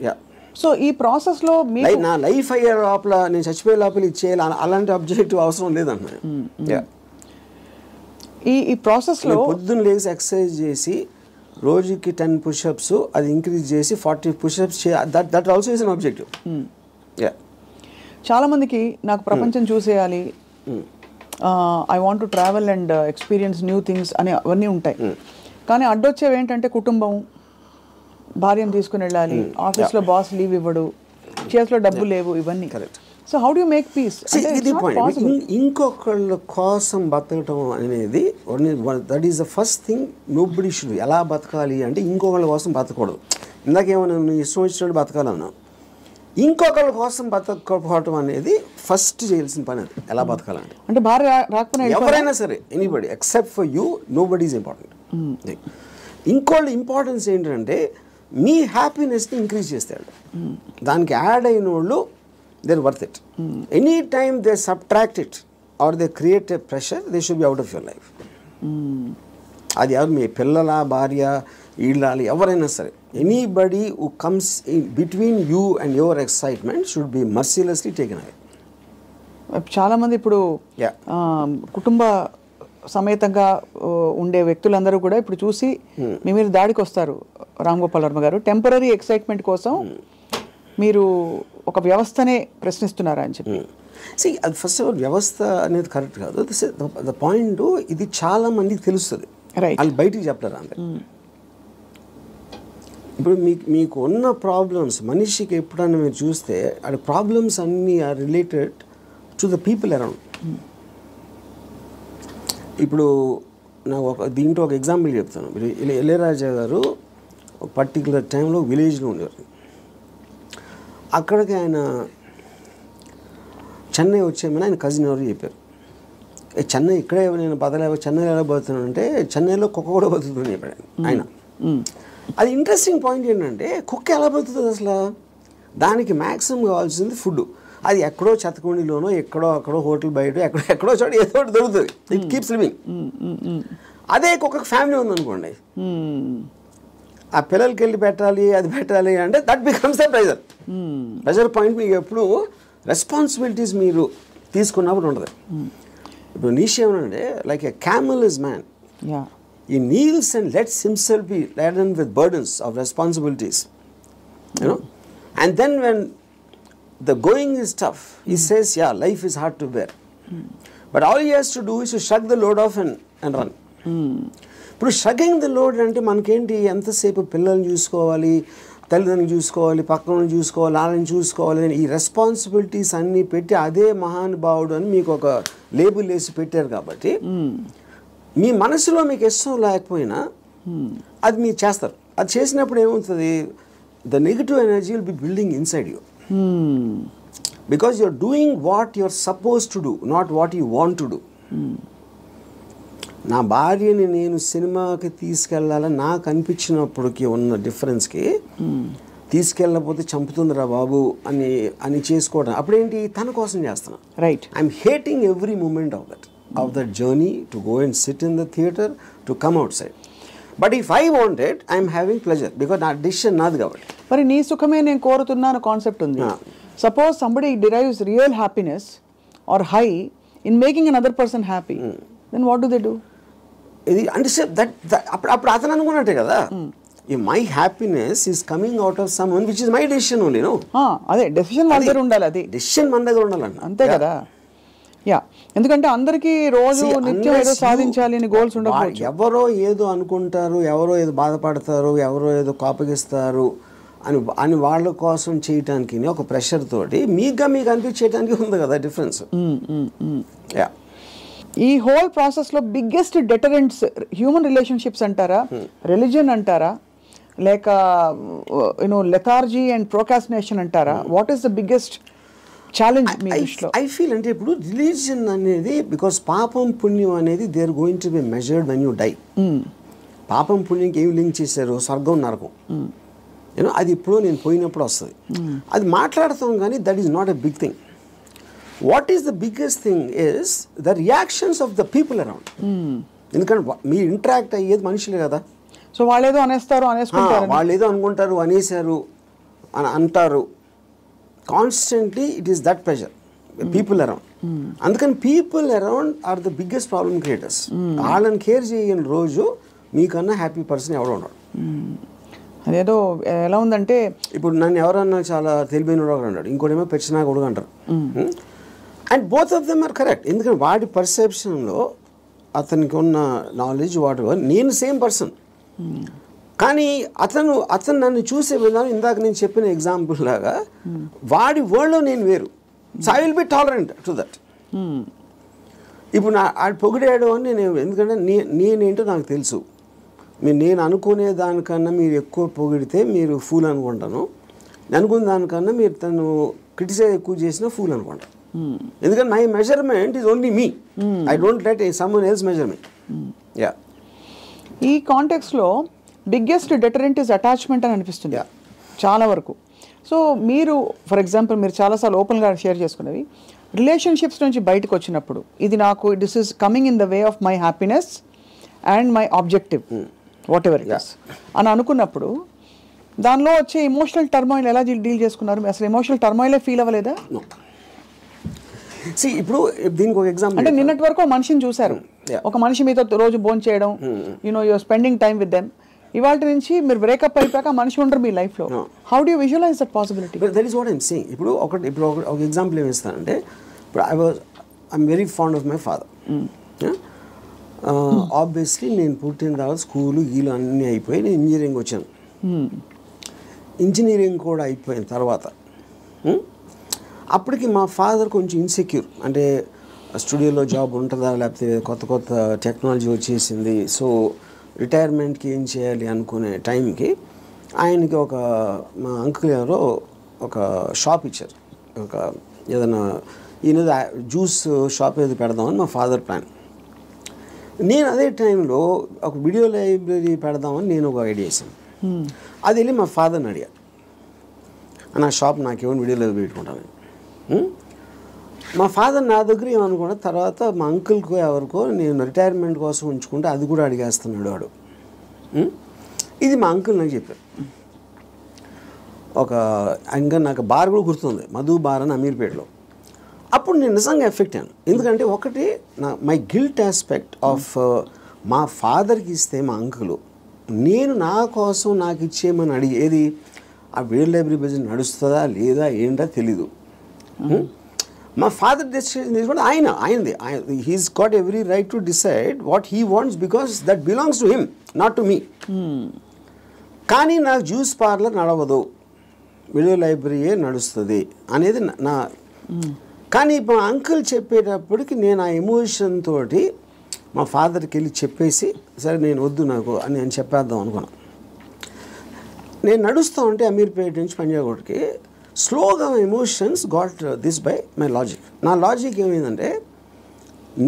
So ఈ ప్రాసెస్లో నా లైఫ్ అయ్యే లోపల, నేను చచ్చిపోయే లోపల ఇది చేయాలి, అలాంటి ఆబ్జెక్టివ్ అవసరం లేదన్నా. ఈ ప్రాసెస్లో పొద్దున్న లేచి ఎక్సర్సైజ్ చేసి రోజుకి 10 పుషప్స్ అది ఇంక్రీజ్ చేసి 40 pushups that also is an objective. చాలా మందికి నాకు ప్రపంచం చూసేయాలి, I want to travel and experience new things అని అవన్నీ ఉంటాయి. కానీ అడ్డొచ్చేవి ఏంటంటే కుటుంబం, భార్యను తీసుకుని వెళ్ళాలి, ఆఫీస్లో బాస్ లీవ్ ఇవ్వడు, చేతిలో డబ్బు లేవు, ఇవన్నీ. So how do you make peace? ఇది పాయింట్. ఇంకొకళ్ళ కోసం బతకటం అనేది that is the first thing nobody should. ఎలా బతకాలి అంటే ఇంకొకళ్ళ కోసం బతకూడదు. ఇందాకేమన్నా నువ్వు ఇష్టం వచ్చినట్టు బతకాలన్నావు, ఇంకొకళ్ళ కోసం బతకపోవటం అనేది ఫస్ట్ చేయాల్సిన పని. అది ఎలా బతకాలంటే, అంటే భార్య రాకపోయినా ఎవరైనా సరే, anybody except for you, nobody is important. ఇంకోళ్ళ ఇంపార్టెన్స్ ఏంటంటే మీ హ్యాపీనెస్ని ఇంక్రీజ్ చేస్తాడు. దానికి యాడ్ అయిన వాళ్ళు they're worth it. Anytime they subtract it or they create a pressure, they should be out of your life. అది ఎవరు, మీ పిల్లల, భార్య, ఇళ్ళాలి, ఎవరైనా సరే, anybody who comes in between you and your excitement should be mercilessly taken away. చాలామంది ఇప్పుడు కుటుంబ సమేతంగా ఉండే వ్యక్తులందరూ కూడా ఇప్పుడు చూసి మీ మీద దాడికి వస్తారు. రామ్ గోపాల్ వర్మ గారు, టెంపరీ ఎక్సైట్మెంట్ కోసం మీరు ఒక వ్యవస్థనే ప్రశ్నిస్తున్నారా అని చెప్పి. అది ఫస్ట్ ఆఫ్ ఆల్ వ్యవస్థ అనేది కరెక్ట్ కాదు. ద పాయింట్, ఇది చాలా మందికి తెలుస్తుంది, వాళ్ళు బయటికి చెప్తారు అంతే. ఇప్పుడు మీకు ఉన్న ప్రాబ్లమ్స్, మనిషికి ఎప్పుడన్నా మీరు చూస్తే ఆ ప్రాబ్లమ్స్ అన్నీ are related to the people around. ఇప్పుడు నాకు దీంట్లో ఒక ఎగ్జాంపుల్ చెప్తాను. మీరు ఇళయరాజా గారు ఒక పర్టికులర్ టైంలో విలేజ్లో ఉండేవారు. అక్కడికి ఆయన చెన్నై వచ్చేమని ఆయన కజిన్ ఎవరు చెప్పారు. చెన్నై ఇక్కడే నేను బతలేవో, చెన్నై ఎలా బతుకుతున్నాను అంటే చెన్నైలో కుక్క కూడా బతుకుతుంది చెప్పాడు ఆయన. అది ఇంట్రెస్టింగ్ పాయింట్ ఏంటంటే, కుక్క ఎలా బతుకుతుంది అసలు? దానికి మ్యాక్సిమం కావాల్సింది ఫుడ్. అది ఎక్కడో చెత్తకుండిలోనో, ఎక్కడో అక్కడో హోటల్ బయట ఎక్కడో చోట ఏదో ఒకటి దొరుకుతుంది. It keeps living. అదే కుక్కకి ఫ్యామిలీ ఉందనుకోండి, ఆ పిల్లలకి వెళ్ళి పెట్టాలి, అది పెట్టాలి అంటే that becomes the pressure. Pressure point మీకు ఎప్పుడు రెస్పాన్సిబిలిటీస్ మీరు తీసుకున్నప్పుడు ఉంటుంది. ఇప్పుడు నీషే ఏమనంటే, like a camel is man, he kneels and lets himself be laden with burdens of responsibilities, you know, and then when the going is tough, he says, yeah, life is hard to bear, but all he has to do is to shrug the load off and run. ఇప్పుడు షగింగ్ the load అంటే మనకేంటి, ఎంతసేపు పిల్లల్ని చూసుకోవాలి, తల్లిదండ్రులు చూసుకోవాలి, పక్కన చూసుకోవాలి, వాళ్ళని చూసుకోవాలి, ఈ రెస్పాన్సిబిలిటీస్ అన్నీ పెట్టి అదే మహానుభావుడు అని మీకు ఒక లేబుల్ వేసి పెట్టారు. కాబట్టి మీ మనసులో మీకు ఇష్టం లేకపోయినా అది మీరు చేస్తారు. అది చేసినప్పుడు ఏమవుతుంది, the negative energy will be building inside you, because you're doing what you're suppose to do, not what you want to do. నా భార్యని నేను సినిమాకి తీసుకెళ్ళాలని నాకు అనిపించినప్పటికీ ఉన్న డిఫరెన్స్కి, తీసుకెళ్ళకపోతే చంపుతుందిరా బాబు అని చేసుకోవడం అప్పుడేంటి, తన కోసం చేస్తున్నా. Right. I'm hating every moment of that journey to go and sit in the theatre, to come outside. But if I want it, I'm having pleasure, because నా డిసిషన్ నాది కాబట్టి. మరి నీ సుఖమే నేను కోరుతున్నాను కాన్సెప్ట్ ఉంది. Suppose somebody derives real happiness or high in making another person happy, then what do they do? ఇది అంటే దట్ అప్పుడు అతను అనుకున్నట్టే కదా, my happiness is coming out of some one which is my decision only. అదే decision మన దగ్గర ఉండాలి, అది డెసిషన్ మన దగ్గర ఉండాలండి, అంతే కదా. యా, ఎందుకంటే అందరికీ రోజు నిత్యం ఏదో సాధించాలి అని గోల్స్ ఉండకపోవచ్చు. ఎవరో ఏదో అనుకుంటారు, ఎవరో ఏదో బాధపడతారు, ఎవరో ఏదో కోపగిస్తారు అని వాళ్ళ కోసం చేయటానికి ఒక ప్రెషర్ తోటి మీకు అనిపించేయడానికి ఉంది కదా డిఫరెన్స్. యా, ఈ హోల్ ప్రాసెస్లో బిగ్గెస్ట్ డెటరెంట్స్ హ్యూమన్ రిలేషన్షిప్స్ అంటారా, రిలీజియన్ అంటారా, లేక లెథార్జీ అండ్ ప్రోకాస్టినేషన్ అంటారా? What is the biggest challenge మీ దృష్టిలో? ఐ ఫీల్ అంటే ఇప్పుడు రిలీజియన్ అనేది, బికాస్ పాపం పుణ్యం అనేది they are going to be measured when you die. పాపం పుణ్యంకి ఏమి లింక్ చేశారు? స్వర్గం నరకం. అది ఇప్పుడు నేను పోయినప్పుడు వస్తుంది, అది మాట్లాడతాం కానీ that is not a big thing. What is the biggest thing is the reactions of the people around. ఎందుకంటే మీరు ఇంటరాక్ట్ అయ్యేది మనుషులే కదా. సో వాళ్ళేదో అనేస్తారు, వాళ్ళు ఏదో అనుకుంటారు, అనేసారు అని అంటారు. Constantly it is that pressure, people around. అందుకని people around are the biggest problem creators. వాళ్ళని కేర్ చేయని రోజు మీకన్నా హ్యాపీ పర్సన్ ఎవడో ఉన్నాడు. అదేదో ఎలా ఉందంటే, ఇప్పుడు నన్ను ఎవరన్నా చాలా తెలివైన వాడు అన్నాడు, ఇంకోటేమో పెచ్చినా కొడుకు అంటారు. And both of them are correct. ఎందుకంటే వాడి పర్సెప్షన్లో అతనికి ఉన్న నాలెడ్జ్ వాటి, నేను సేమ్ పర్సన్, కానీ అతను నన్ను చూసే విధానం ఇందాక నేను చెప్పిన ఎగ్జాంపుల్ లాగా వాడి వరల్డ్లో నేను వేరు. So I will B tolerant to that. ఇప్పుడు ఆడు పొగిడాడు అని నేను, ఎందుకంటే నేనేంటో నాకు తెలుసు. నేను అనుకునే దానికన్నా మీరు ఎక్కువ పొగిడితే మీరు ఫూల్ అనుకుంటాను, అనుకున్న దానికన్నా మీరు తను క్రిటిసైజ్ ఎక్కువ చేసినా ఫూల్ అనుకుంటాను. ఎందుకంటే my measurement is only me, I don't let someone else measurement. Yeah, ఈ కాంటెక్స్లో బిగ్గెస్ట్ డెటరెంట్ ఇస్ అటాచ్మెంట్ అని అనిపిస్తుంది చాలా వరకు. సో మీరు ఫర్ ఎగ్జాంపుల్ మీరు చాలాసార్లు ఓపెన్గా షేర్ చేసుకునేవి, రిలేషన్షిప్స్ నుంచి బయటకు వచ్చినప్పుడు ఇది నాకు this is coming in the way of my happiness and my objective what ever it is అని అనుకున్నప్పుడు దానిలో వచ్చే ఎమోషనల్ టర్మాయిల్ ఎలా డీల్ చేసుకున్నారు? అసలు ఎమోషనల్ టర్మాయిలే ఫీల్ అవ్వలేదా? ఇప్పుడు దీనికి ఒక ఎగ్జాంపుల్, అంటే నిన్నటి వరకు మనిషిని చూశారు, ఒక మనిషి మీతో రోజు భోజనం చేయడం, you're spending time with them. ఇవాళ నుంచి మీరు బ్రేకప్ అయిపోయాక మనిషి ఉండరు మీ లైఫ్లో. How do you visualize that possibility? That is what I'm saying. ఇప్పుడు ఒక ఎగ్జాంపుల్ ఏమి ఇస్తానంటే, ఇప్పుడు I'm very fond of my father. Obviously నేను పుట్టిన తర్వాత స్కూలు గీలు అన్నీ అయిపోయి నేను ఇంజనీరింగ్ వచ్చాను. ఇంజనీరింగ్ కూడా అయిపోయిన తర్వాత అప్పటికి మా ఫాదర్ కొంచెం ఇన్సెక్యూర్, అంటే స్టూడియోలో జాబ్ ఉంటుందా, లేకపోతే కొత్త టెక్నాలజీ వచ్చేసింది, సో రిటైర్మెంట్కి ఏం చేయాలి అనుకునే టైంకి ఆయనకి మా అంకుల్ ఎవరో ఒక షాప్ ఇచ్చారు, ఒక ఏదైనా ఈయన జ్యూస్ షాప్ ఏదో పెడదామని మా ఫాదర్ ప్లాన్. నేను అదే టైంలో ఒక వీడియో లైబ్రరీ పెడదామని నేను ఒక ఐడియా వేసాను. అది వెళ్ళి మా ఫాదర్ని అడిగా, నా షాప్ నాకేమో వీడియో లైబ్రరీ పెట్టుకుంటాను. మా ఫాదర్ నా దగ్గర ఏమనుకున్నా, తర్వాత మా అంకుల్కో ఎవరికో నేను రిటైర్మెంట్ కోసం ఉంచుకుంటే అది కూడా అడిగేస్తున్నాడు వాడు. ఇది మా అంకుల్ నాకు చెప్పారు. ఇంకా నాకు బార్ కూడా గుర్తుంది, మధు బార్ అని అమీర్పేటలో. అప్పుడు నేను నిజంగా ఎఫెక్ట్ అయ్యాను. ఎందుకంటే ఒకటి మై గిల్ట్ ఆస్పెక్ట్ ఆఫ్ మా ఫాదర్కి ఇస్తే మా అంకులు, నేను నా కోసం నాకు ఇచ్చేయమని అడిగేది ఆ వీడియో లైబ్రరీ బిజినెస్ నడుస్తుందా లేదా ఏంటో తెలీదు. మా ఫాదర్ డెసిషన్ తీసుకుంటే ఆయనది. He's got every right to decide what he wants because that belongs to him, not to me. కానీ నాకు జ్యూస్ పార్లర్ నడవదు, వీడియో లైబ్రరీయే నడుస్తుంది అనేది నా. కానీ మా అంకుల్ చెప్పేటప్పటికి నేను ఆ ఎమోషన్ తోటి మా ఫాదర్కి వెళ్ళి చెప్పేసి, సరే నేను వద్దు నాకు అని నేను చెప్పేద్దాం అనుకున్నాను. నేను నడుస్తూ ఉంటే అమీర్పేట నుంచి పంజాగుట్కి స్లోగా emotions got this by my logic. నా లాజిక్ ఏమైందంటే,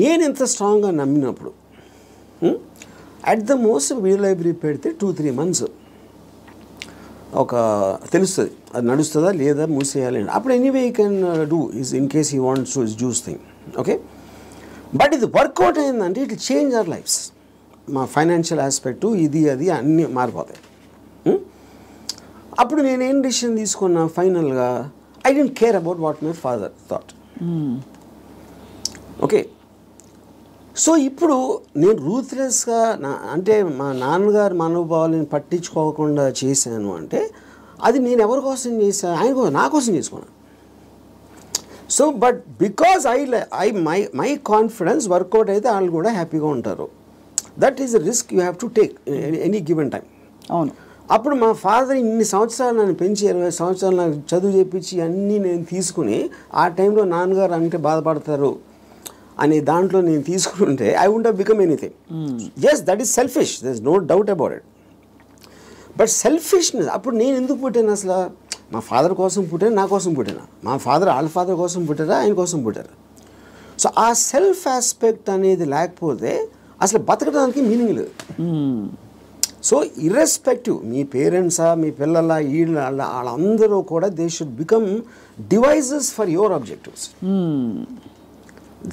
నేను ఎంత స్ట్రాంగ్గా నమ్మినప్పుడు at the most video library పెడితే 2-3 months తెలుస్తుంది అది నడుస్తుందా లేదా మూసేయాలి. అప్పుడు anyway you can do is in case he wants to juice thing, okay. But ఇది వర్కౌట్ అయిందంటే ఇట్ చేంజ్ అవర్ లైఫ్స్. మా ఫైనాన్షియల్ ఆస్పెక్టు ఇది అది అన్నీ మారిపోతాయి. అప్పుడు నేనేం డిసిషన్ తీసుకున్నా ఫైనల్గా, I don't care about what my father thought. Okay. So ఇప్పుడు నేను రూత్లెస్గా అంటే మా నాన్నగారు మనోభావాలను పట్టించుకోకుండా చేశాను అంటే అది నేను ఎవరి కోసం చేశాను? ఆయన కోసం, నా కోసం చేసుకున్నాను. So but because my confidence work out అయితే వాళ్ళు కూడా హ్యాపీగా ఉంటారు. That is the risk you have to take any given time. అవును. అప్పుడు మా ఫాదర్ ఇన్ని సంవత్సరాలు నన్ను పెంచి 20 సంవత్సరాలు నాకు చదువు చెప్పించి అన్నీ నేను తీసుకుని ఆ టైంలో నాన్నగారు అంటే బాధపడతారు అనే దాంట్లో నేను తీసుకుంటే I would have become anything. Yes, that is selfish, there is no doubt about it. But selfishness, అప్పుడు నేను ఎందుకు పుట్టాను అసలు? మా ఫాదర్ కోసం పుట్టాను, నా కోసం పుట్టాను. మా ఫాదర్ వాళ్ళ ఫాదర్ కోసం పుట్టారా, ఆయన కోసం పుట్టారు. సో ఆ సెల్ఫ్ ఆస్పెక్ట్ అనేది లేకపోతే అసలు బతకడానికి మీనింగ్ లేదు. సో ఇర్రెస్పెక్టివ్ మీ పేరెంట్సా, మీ పిల్లల, వీళ్ళ వాళ్ళందరూ కూడా they should become devices for your objectives.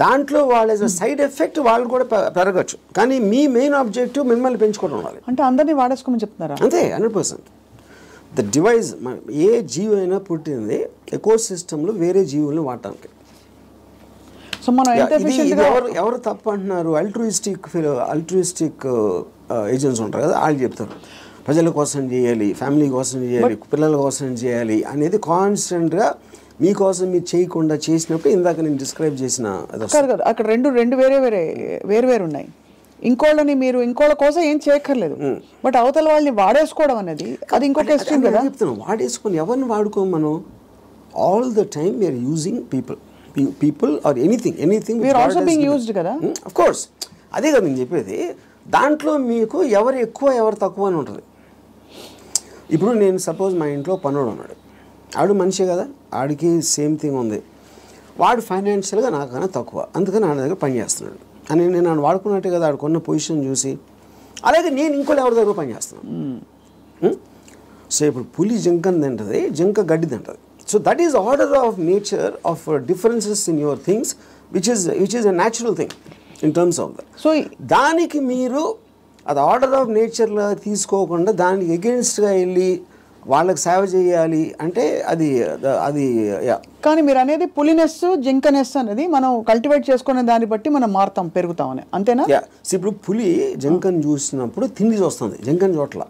దాంట్లో వాళ్ళ సైడ్ ఎఫెక్ట్ వాళ్ళు కూడా పెరగచ్చు, కానీ మీ మెయిన్ ఆబ్జెక్టివ్ మిమ్మల్ని పెంచుకోవడం ఉండాలి. అంటే అందరినీ వాడేసుకోమని చెప్తున్నారా? అంతే, 100%. ద డివైజ్, ఏ జీవి అయినా పుట్టింది ఎకో సిస్టంలో వేరే జీవులను వాడటానికి. సో మనం ఎవరు తప్పు అంటున్నారు? అల్ట్రూయిస్టిక్ ఏజెంట్స్ ఉంటారు కదా, వాళ్ళు చెప్తారు ప్రజల కోసం చేయాలి, ఫ్యామిలీ కోసం చేయాలి, పిల్లల కోసం చేయాలి అనేది కాన్స్టెంట్గా మీకోసం మీరు చేయకుండా చేసినప్పుడు ఇందాక నేను డిస్క్రైబ్ చేసిన అక్కడ రెండు వేరే ఉన్నాయి. ఇంకోళ్ళ కోసం ఏం చేయక్కర్లేదు, బట్ అవతల వాళ్ళని వాడేసుకోవడం అనేది అది ఇంకొక ఎక్స్ట్రీమ్ కదా. చెప్తాను, వాడేసుకొని ఎవరిని వాడుకోం మనం. All the time we're using people or anything we're also being used కదా. ఆఫ్ కోర్స్, అదే కదా నేను చెప్పేది. దాంట్లో మీకు ఎవరు ఎక్కువ ఎవరు తక్కువ అని ఉంటుంది. ఇప్పుడు నేను సపోజ్ మా ఇంట్లో పనుడు ఉన్నాడు, ఆడు మనిషే కదా, ఆడికి సేమ్ థింగ్ ఉంది. వాడు ఫైనాన్షియల్గా నాకన్నా తక్కువ, అందుకని ఆడ దగ్గర పని చేస్తున్నాడు అని నేను నన్ను వాడుకున్నట్టే కదా ఆడుకున్న పొజిషన్ చూసి. అలాగే నేను ఇంకోటి ఎవరి దగ్గర పని చేస్తున్నాను. సో ఇప్పుడు పులి జింకని తింటుంది, జింక గడ్డి తింటుంది. So that is order of nature of differences in your things which is a natural thing in terms of that. So దానికి మీరు అది ఆర్డర్ ఆఫ్ నేచర్లో తీసుకోకుండా దానికి ఎగెన్స్ట్గా వెళ్ళి వాళ్ళకి సేవ చేయాలి అంటే అది. కానీ మీరు అనేది పులినెస్, జింకనెస్ అనేది మనం కల్టివేట్ చేసుకునే దాన్ని బట్టి మనం మారుతాం, పెరుగుతామని, అంతేనా? ఇప్పుడు పులి జింకను చూసినప్పుడు తిండి చూస్తుంది, జింకను చోట్ల.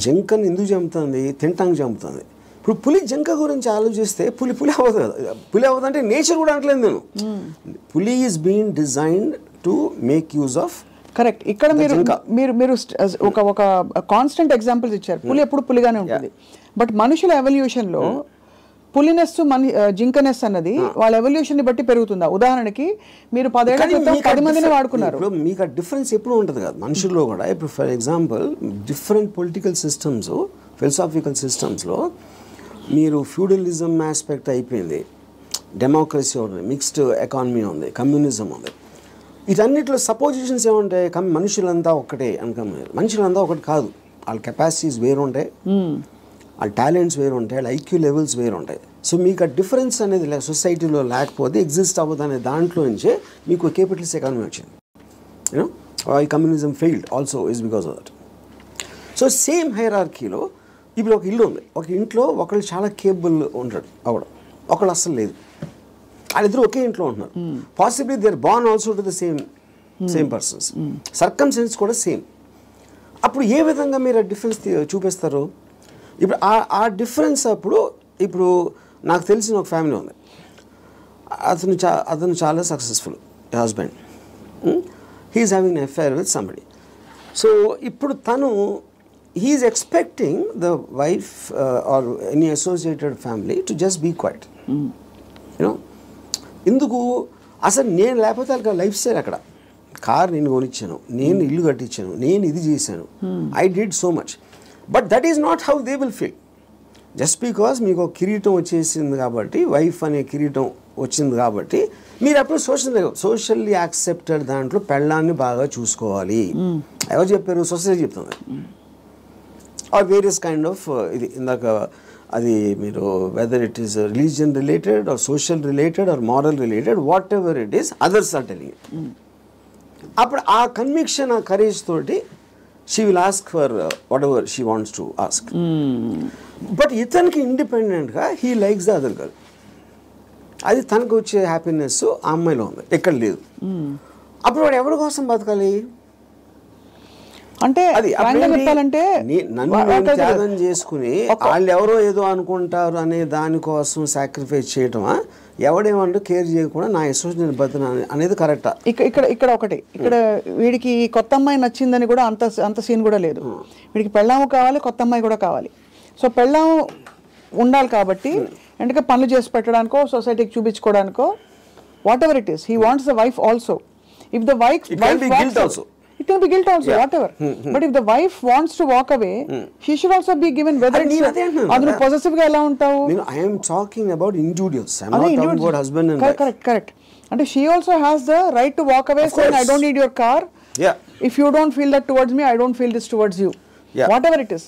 జింకను ఎందుకు చంపుతుంది? తింటానికి చంపుతుంది. ఇప్పుడు పులి జింక గురించి ఆలోచిస్తే పులి అవ్వదు కదా. పులి అవ్వదు అంటే నేచర్ కూడా అంటలేదు నేను. పులి is being designed to make use of. Correct. ఇక్కడ మీరు ఒక కాన్స్టెంట్ ఎగ్జాంపుల్స్ ఇచ్చారు. పులి ఎప్పుడు పులిగానే ఉంటుంది, బట్ మనుషుల ఎవల్యూషన్లో పులినెస్, జింకనెస్ అన్నది వాళ్ళ ఎవల్యూషన్ ని బట్టి పెరుగుతుందా? ఉదాహరణకి మీరు 10 ఏళ్ల క్రితం 10 మందిని వాడుకున్నారు. మీకు ఆ డిఫరెన్స్ ఎప్పుడు ఉంటుంది కదా మనుషుల్లో కూడా. ఇప్పుడు for example different political systems, philosophical సిస్టమ్స్లో మీరు ఫ్యూడలిజం ఆస్పెక్ట్ అయిపోయింది, డెమోక్రసీ ఉంది, మిక్స్డ్ ఎకానమీ ఉంది, కమ్యూనిజం ఉంది. వీటన్నిటిలో సపోజిషన్స్ ఏముంటాయి? మనుషులంతా ఒకటే అనుకున్నారు. మనుషులంతా ఒకటి కాదు, వాళ్ళ కెపాసిటీస్ వేరు ఉంటాయి, వాళ్ళ టాలెంట్స్ వేరు ఉంటాయి, వాళ్ళ ఐక్యూ లెవెల్స్ వేరు ఉంటాయి. సో మీకు ఆ డిఫరెన్స్ అనేది సొసైటీలో లేకపోతే ఎగ్జిస్ట్ అవ్వదు అనే దాంట్లో నుంచే మీకు క్యాపిటలిస్ట్ ఎకానమీ వచ్చింది. యూనో ఈ communism failed also is because of that. So same హైరార్కీలో ఇప్పుడు ఒక ఇల్లు ఉంది, ఒక ఇంట్లో ఒకళ్ళు చాలా కేపబుల్ ఉంటాడు అవడం, ఒకళ్ళు అస్సలు లేదు. వాళ్ళిద్దరు ఒకే ఇంట్లో ఉంటున్నారు. Possibly they are born also to the same persons, circumstances కూడా సేమ్. అప్పుడు ఏ విధంగా మీరు ఆ డిఫరెన్స్ చూపిస్తారు? ఇప్పుడు ఆ డిఫరెన్స్ అప్పుడు ఇప్పుడు నాకు తెలిసిన ఒక ఫ్యామిలీ ఉంది, అతను చాలా successful husband, he's having an affair with somebody. So ఇప్పుడు తను he's expecting the wife or any associated family to just be quiet. You know ఎందుకు? అసలు నేను లేకపోతే వాళ్ళకి లైఫ్ స్టైల్ అక్కడ, కార్ నేను కొనిచ్చాను, నేను ఇల్లు కట్టించాను, నేను ఇది చేశాను, I did so much. But that is not how they will feel. Just because మీకు ఒక కిరీటం వచ్చేసింది కాబట్టి, వైఫ్ అనే కిరీటం వచ్చింది కాబట్టి మీరు అప్పుడు సోషల్లీ యాక్సెప్టెడ్ దాంట్లో పెళ్ళాన్ని బాగా చూసుకోవాలి. ఎవరు చెప్పారు? సొసైటీ చెప్తుంది. ఆర్ వేరియస్ కైండ్ ఆఫ్ ఇది ఇందాక అది మీరు whether it is religion related or social related or moral related, whatever it is, others are telling it. అప్పుడు ఆ కన్విక్షన్, ఆ కరేజ్ తోటి she will ask for whatever she wants to ask. But ఇతనికి ఇండిపెండెంట్గా he likes the other girl. అది తనకు వచ్చే happiness ఆ అమ్మాయిలో ఉంది, ఎక్కడ లేదు. అప్పుడు వాడు ఎవరి కోసం బతకాలి? అంటే చెప్పాలంటే నన్ను త్యాగం చేసుకుని వాళ్ళు ఎవరో ఏదో అనుకుంటారు అనే దానికోసం సాక్రిఫైస్ చేయటమా, ఎవడేమంటూ కేర్ చేయకుండా నా ఇష్టం నేను బతున్నా అనేది కరెక్టా? ఇక్కడ ఒకటి, ఇక్కడ వీడికి కొత్త అమ్మాయి నచ్చిందని కూడా అంత సీన్ కూడా లేదు. వీడికి పెళ్ళాము కావాలి, కొత్త అమ్మాయి కూడా కావాలి. సో పెళ్ళాము ఉండాలి కాబట్టి ఎందుకంటే పనులు చేసి పెట్టడానికో సొసైటీకి చూపించుకోవడానికో whatever it is, he wants the wife also. If the wife it can be guilt also, whatever. But if the wife wants to walk away, she should also be given whether it's adru possessive ga ela untavu. I am talking about individuals, I am not talking about husband and wife. Correct. And she also has the right to walk away saying I don't need your car. If you don't feel that towards me, I don't feel this towards you. Whatever it is,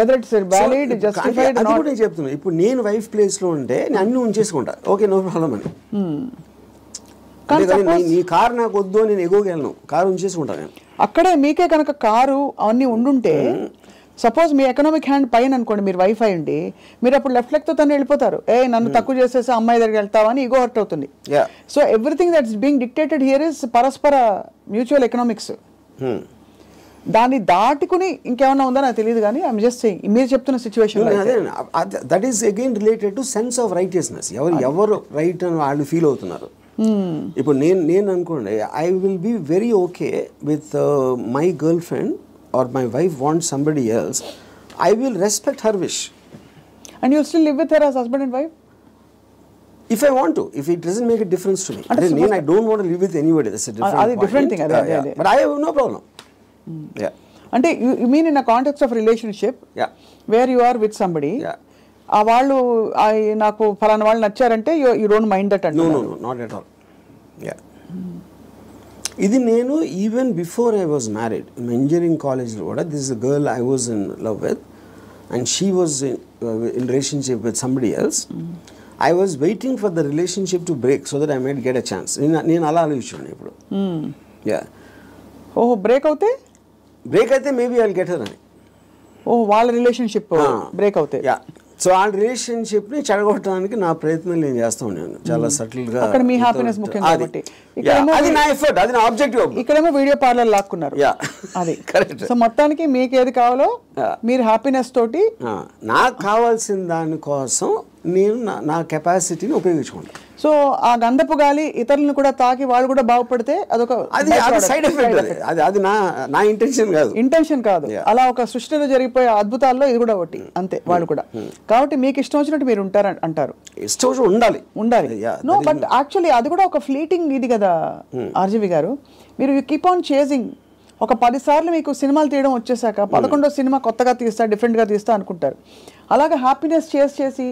whether it's valid, justified or not. అది కూడా నేను చెప్తున్నా. ఇప్పుడు నేను wife place లో ఉంటే నేను అన్ని ఉంచేసుకుంటా, ఓకే నో ప్రాబ్లం అని. నీ కారు నాకు వద్దు, నేను ఎగోగలను, కారు ఉంచేసుకుంటాను నేను. అక్కడే మీకే కనుక కారు అవన్నీ ఉండుంటే, సపోజ్ మీ ఎకనామిక్ హ్యాండ్ పైన అనుకోండి, మీరు వైఫ్ అయ్యండి, మీరు అప్పుడు లెఫ్ట్ లెగ్ తో తను వెళ్ళిపోతారు. నన్ను తక్కువ చేసేసి అమ్మాయి దగ్గరికి వెళ్తావా అని ఈగో హర్ట్ అవుతుంది. So everything that's being dictated here is పరస్పర మ్యూచువల్ ఎకనామిక్స్. దాన్ని దాటుకుని ఇంకేమన్నా ఉందో నాకు తెలియదు, కానీ ఐఎమ్ జస్ట్ సేయింగ్ మీరు చెప్తున్న situation that is again related to sense of righteousness. ఎవరు రైట్ అని వాళ్ళు ఫీల్ అవుతున్నారు. ఇప్పుడు నేను అనుకోండి, I will be very okay with my girlfriend or my wife want somebody else, I will respect her wish. And you still live with her as husband and wife if I want to, if it doesn't make a difference to me. I don't want to live with anybody, that's a different thing. But I have no problem. అంటే you mean in a context of relationship where you are with somebody, ఆ వాళ్ళు నాకు ఫలానా వాళ్ళు నచ్చారంటే you don't mind that అంటే? No not at all. ఇది నేను even before I was married, engineering కాలేజ్లో కూడా this is a girl I was in love with and she was in relationship with somebody else. I was waiting for the relationship to break so that I might get a chance. నేను అలా ఆలోచించాను ఇప్పుడు. Break అయితే maybe I will get her అని. వాళ్ళ relationship break అవుతాయి. So ఆ రిలేషన్షిప్ని చెడగొట్టడానికి నా ప్రయత్నం నేను చేస్తూ ఉన్నాను చాలా సటిల్గా. అక్కడ మీ హ్యాపీనెస్ ముఖ్యం కాబట్టి అది నా ఎఫర్ట్, అది నా ఆబ్జెక్టివ్. ఇక్కడేమో వీడియో పార్లర్ లాక్కున్నారు, అది కరెక్ట్. సో మొత్తానికి మీకు ఏది కావాలో మీరు హ్యాపీనెస్ తోటి, నాకు కావాల్సిన దానికోసం నేను నా కెపాసిటీని ఉపయోగించుకుంటాను. సో ఆ గంధపు గాలి ఇతరులను కూడా తాకి వాళ్ళు కూడా బాగుపడితే అదొక సైడ్ ఎఫెక్ట్. అది నా ఇంటెన్షన్ కాదు. అలా ఒక సృష్టిలో జరిగిపోయే అద్భుతాల్లో ఇది కూడా ఒకటి, అంతే. వాళ్ళు కూడా కాబట్టి మీకు ఇష్టం వచ్చినట్టు మీరు ఉంటారు అంటారు. ఇష్టం వచ్చినట్టు ఉండాలి. నో బట్ యాక్చువల్లీ అది కూడా ఒక ఫ్లీటింగ్ ఇది కదా ఆర్జీవి గారు. మీరు యూ కీప్ ఆన్ చేజింగ్. ఒక 10 సార్లు మీకు సినిమాలు తీయడం వచ్చేసాక 11వ సినిమా కొత్తగా తీస్తా, డిఫరెంట్గా తీస్తా అనుకుంటారు. అలాగే హ్యాపీనెస్ చేసి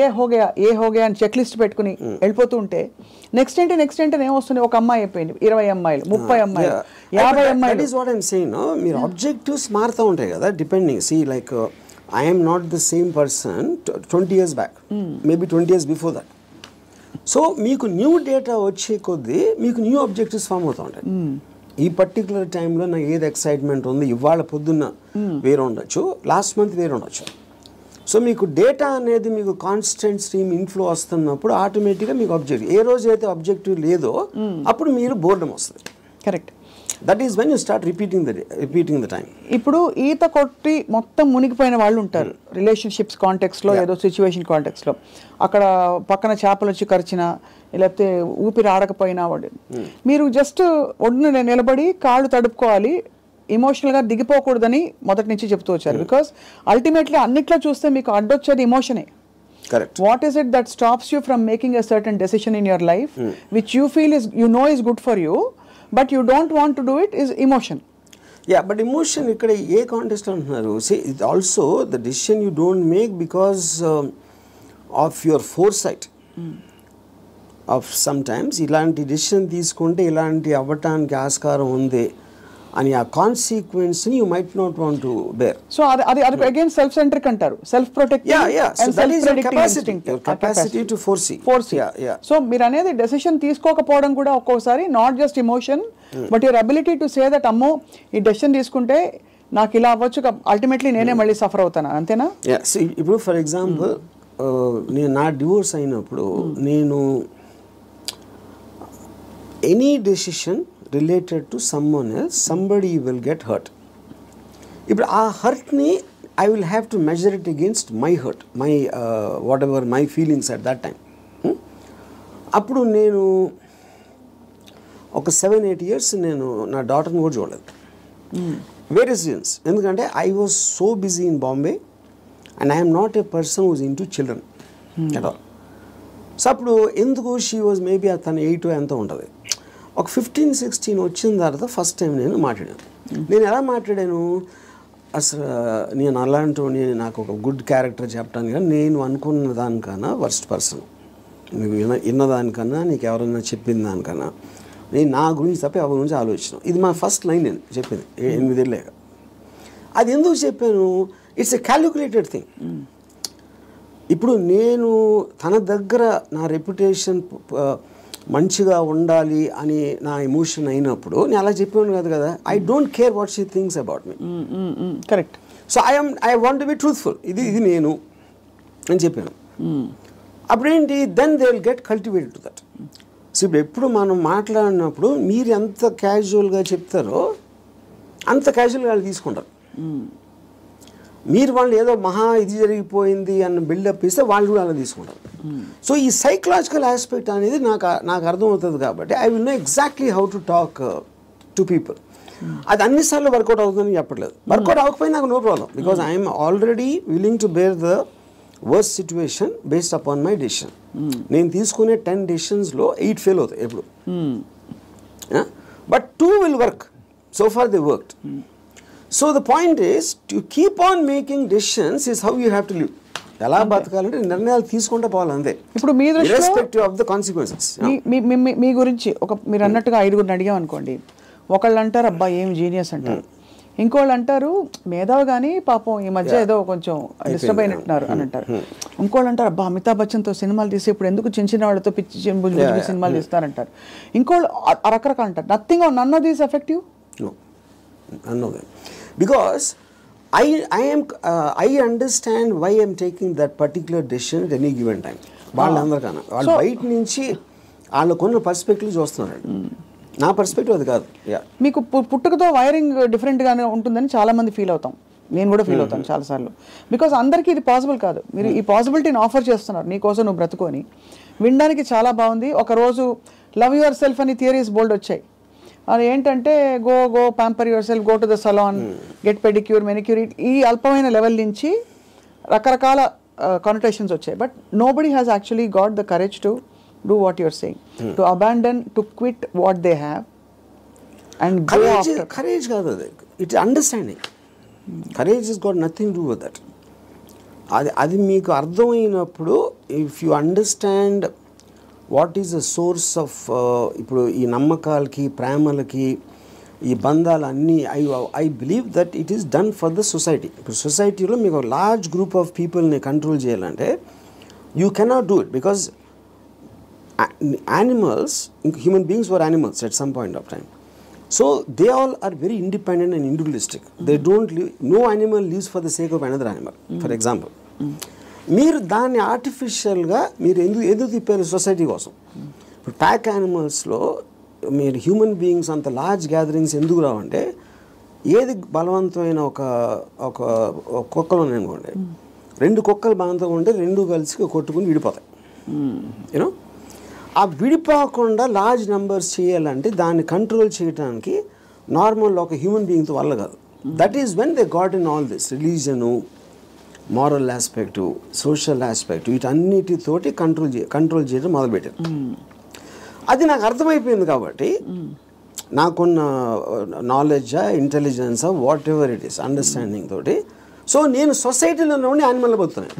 ఏ హోగయా అని చెక్ లిస్ట్ పెట్టుకుని వెళ్ళిపోతూ ఉంటే నెక్స్ట్ ఏంటి ఏమొస్తుంది? ఒక అమ్మాయి అయిపోయింది, 20 అమ్మాయిలు, 30 అమ్మాయిలు, 50 అమ్మాయిలు. మీరు ఆబ్జెక్టివ్స్ మారుతూ ఉంటాయి కదా, depending. See like I am not the same person 20 years back, maybe 20 years before that. So మీకు న్యూ డేటా వచ్చే కొద్దీ మీకు న్యూ ఆబ్జెక్టివ్స్ ఫామ్ అవుతూ ఉంటాయి. ఈ పర్టికులర్ టైంలో నాకు ఏది ఎక్సైట్మెంట్ ఉంది, ఇవాళ పొద్దున్న వేరే ఉండొచ్చు, లాస్ట్ మంత్ వేరే ఉండొచ్చు. సో మీకు డేటా అనేది మీకు కాన్స్టెంట్ స్ట్రీమ్ ఇన్ఫ్లో వస్తున్నప్పుడు ఆటోమేటిక్గా మీకు ఆబ్జెక్టివ్, ఏ రోజు అయితే ఆబ్జెక్టివ్ లేదో అప్పుడు మీరు బోర్డమ్ వస్తుంది. Correct. That is when you start repeating the time. ఇప్పుడు ఈత కొట్టి మొత్తం మునిగిపోయిన వాళ్ళు ఉంటారు రిలేషన్షిప్స్ కాంటెక్స్లో, ఏదో సిచ్యువేషన్ కాంటెక్స్లో. అక్కడ పక్కన చేపలు వచ్చి కరిచినా, లేకపోతే ఊపిరి ఆడకపోయినా వాడు, మీరు జస్ట్ ఒడ్డున నిలబడి కాళ్ళు తడుపుకోవాలి, ఎమోషనల్గా దిగిపోకూడదని మొదటి నుంచి చెప్తూ వచ్చారు. బికాస్ అల్టిమేట్లీ అన్నిట్లో చూస్తే మీకు అడ్డొచ్చేది ఎమోషనే. Correct. What is it that stops you from making a certain decision in your life which you feel is, you know, is good for you but you don't want to do it, is emotion. Yeah, but emotion ikkada A context అంటున్నారు? See, it also the decision you don't make because of your foresight. Of sometimes ఇలాంటి decision తీసుకుంటే ఇలాంటి అవ్వటానికి ఆస్కారం ఉంది అని ఆ consequence ని you might not want to bear. So అది అగైన్ సెల్ఫ్ సెంట్రిక్ అంటారు, self protective and self predicting instinct, capacity to foresee. So మీరు అనేది డెసిషన్ తీసుకోకపోవడం కూడా ఒక్కోసారి not just emotion but your ability to say that అమ్మో ఈ డెసిషన్ తీసుకుంటే నాకు ఇలా అవ్వచ్చు, అల్టిమేట్లీ నేనే మళ్ళీ సఫర్ అవుతాను, అంతేనా? ఇప్పుడు ఫర్ ఎగ్జాంపుల్ నేను నా డివోర్స్ అయినప్పుడు నేను any decision related to someone else somebody will get hurt. ఇప్పుడు ఆ హర్ట్ని I will have to measure it against my hurt, my whatever my feelings at that time. అప్పుడు నేను ఒక 7-8 years నేను నా డాటర్ని కూడా చూడలేదు. Various reasons. ఎందుకంటే I was so busy in Bombay and I'm not a person who's into children at all. So అప్పుడు ఎందుకు షీ వాజ్ మేబీ తను 8 ఎంత ఉంటుంది. ఒక 15-16 వచ్చిన తర్వాత ఫస్ట్ టైం నేను మాట్లాడాను. నేను ఎలా మాట్లాడాను, అసలు నేను అలాంటి నాకు ఒక గుడ్ క్యారెక్టర్ చెప్పడానికి కానీ నేను అనుకున్న దానికన్నా వర్స్ట్ పర్సన్, నీకు విన్నదానికన్నా నీకు ఎవరైనా చెప్పిన దానికన్నా నేను నా గురించి తప్ప ఎవరి గురించి ఆలోచించాను. ఇది మా ఫస్ట్ లైన్ నేను చెప్పింది 8 ఏళ్ళేగా. అది ఎందుకు చెప్పాను, ఇట్స్ ఎ క్యాలిక్యులేటెడ్ థింగ్. ఇప్పుడు నేను తన దగ్గర నా రెప్యుటేషన్ మంచిగా ఉండాలి అని నా ఎమోషన్ అయినప్పుడు నేను అలా చెప్పాను కాదు కదా. I don't care what she thinks about me. Correct. So I want to be truthful. ఇది నేను అని చెప్పాను. అప్పుడేంటి, then they will get cultivated to that. So ఇప్పుడు ఎప్పుడు మనం మాట్లాడినప్పుడు మీరు ఎంత క్యాజువల్గా చెప్తారో అంత క్యాజువల్గా వాళ్ళు తీసుకుంటారు. మీరు వాళ్ళు ఏదో మహా ఇది జరిగిపోయింది అన్న బిల్డప్ ఇస్తే వాళ్ళు కూడా అలా తీసుకుంటారు. సో ఈ సైకలాజికల్ ఆస్పెక్ట్ అనేది నాకు అర్థమవుతుంది కాబట్టి I will know exactly how to talk to people. అది అన్నిసార్లు వర్కౌట్ అవుతుందని చెప్పట్లేదు. వర్కౌట్ అవ్వకపోయినా నాకు no problem, because I'm already willing to bear the worst situation based upon my decision. నేను తీసుకునే 10 డెసిషన్స్లో 8 ఫెయిల్ అవుతాయి ఎప్పుడు. But 2 will work. So far they worked. So the point is to keep on making decisions is how you have to live. ఎలా బతకాలంటే నిర్ణయాలు తీసుకుంటూ పోవాలి అంతే. ఇప్పుడు మీ ఇర్రెస్పెక్టివ్ ఆఫ్ ద కాన్సిక్వెన్సెస్. మీ గురించి మీరు అన్నట్టుగా 5గురిని అడిగాం అనుకోండి, ఒకళ్ళు అంటారు అబ్బా ఏం జీనియస్ అంటారు, ఇంకోళ్ళు అంటారు మేధావి కానీ పాపం ఈ మధ్య ఏదో కొంచెం డిస్టర్బ్ అయినట్టున్నారు అని అంటారు, ఇంకోళ్ళు అంటారు అబ్బా అమితాబ్ బచ్చన్తో సినిమాలు తీసి ఇప్పుడు ఎందుకు చిన్న చిన్న వాళ్ళతో పిచ్చి సినిమాలు తీస్తారంటారు, ఇంకోళ్ళు రకరకాలు అంటారు. Nothing or none of these effective. None of them. Because I understand why I'm taking that particular decision at any given time. వాళ్ళందరికన్నా వాళ్ళు బయట నుంచి వాళ్ళకున్న పర్స్పెక్టివ్ చూస్తున్నారు. నా పర్స్పెక్టివ్ అది కాదు. మీకు పుట్టుకతో వైరింగ్ డిఫరెంట్గానే ఉంటుందని చాలామంది ఫీల్ అవుతాం. నేను కూడా ఫీల్ అవుతాను చాలాసార్లు. బికాజ్ అందరికీ ఇది పాసిబుల్ కాదు. మీరు ఈ పాసిబిలిటీని ఆఫర్ చేస్తున్నారు, నీకోసం నువ్వు బ్రతుకొని. వినడానికి చాలా బాగుంది. ఒకరోజు లవ్ యువర్ సెల్ఫ్ అని థియరీస్ బోల్డ్ వచ్చాయి. అది ఏంటంటే go pamper yourself, go to the salon, get pedicure, manicure, ఈ అల్పమైన లెవెల్ నుంచి రకరకాల కానోటేషన్స్ వచ్చాయి. But nobody has actually got the courage to do what you're saying, to abandon, to quit what they have and go after. Courage కాదు అది, it's understanding. Courage is got nothing to do with that. అది మీకు అర్థమైనప్పుడు, if you understand what is the source of, ఇప్పుడు ఈ నమ్మకాలకి ప్రేమలకి ఈ బంధాలన్నీ, I believe that it is done for the society. ఇప్పుడు సొసైటీలో మీకు లార్జ్ గ్రూప్ ఆఫ్ పీపుల్ని కంట్రోల్ చేయాలంటే you cannot do it, because animals, human beings were animals at some point of time. So they all are very independent and individualistic. They don't live, no animal lives for the sake of another animal. For example, మీరు దాన్ని ఆర్టిఫిషియల్గా మీరు ఎందుకు తిప్పారు society కోసం. ఇప్పుడు pack యానిమల్స్లో మీరు human beings అంత లార్జ్ గ్యాదరింగ్స్ ఎందుకు రావంటే, ఏది బలవంతమైన ఒక కుక్కలు ఉన్నాయనుకోండి, 2 కుక్కలు బలవంతంగా ఉంటే 2 కలిసి కొట్టుకుని విడిపోతాయి. యూనో, ఆ విడిపోకుండా లార్జ్ నెంబర్స్ చేయాలంటే దాన్ని కంట్రోల్ చేయడానికి నార్మల్ ఒక హ్యూమన్ బీయింగ్తో వల్ల కాదు. That is when they got in all this religion, moral aspect, social aspect, వీటన్నిటితోటి కంట్రోల్ చేయడం మొదలుపెట్టారు. అది నాకు అర్థమైపోయింది కాబట్టి నాకున్న నాలెడ్జా, ఇంటెలిజెన్సా, whatever it is, understanding తోటి, సో నేను సొసైటీలో ఉండి యానిమల్ పోతున్నాను.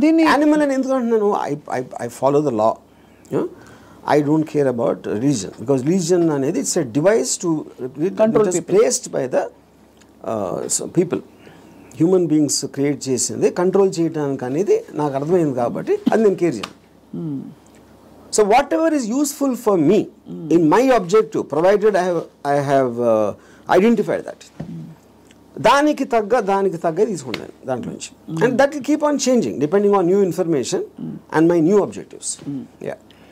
దీన్ని యానిమల్ అని ఎందుకు అంటున్నాను, I follow the law. I don't care about religion, because religion అనేది it's a device to control, placed by the people. Human beings create చేసింది కంట్రోల్ చేయడానికి అనేది నాకు అర్థమైంది కాబట్టి అది నేను కేర్ చేయను. So whatever is useful for me in my objective, provided I have identified that, దానికి తగ్గ తీసుకుంటాను దాంట్లో నుంచి. And that will keep on changing depending on new information and my new objectives. Yeah.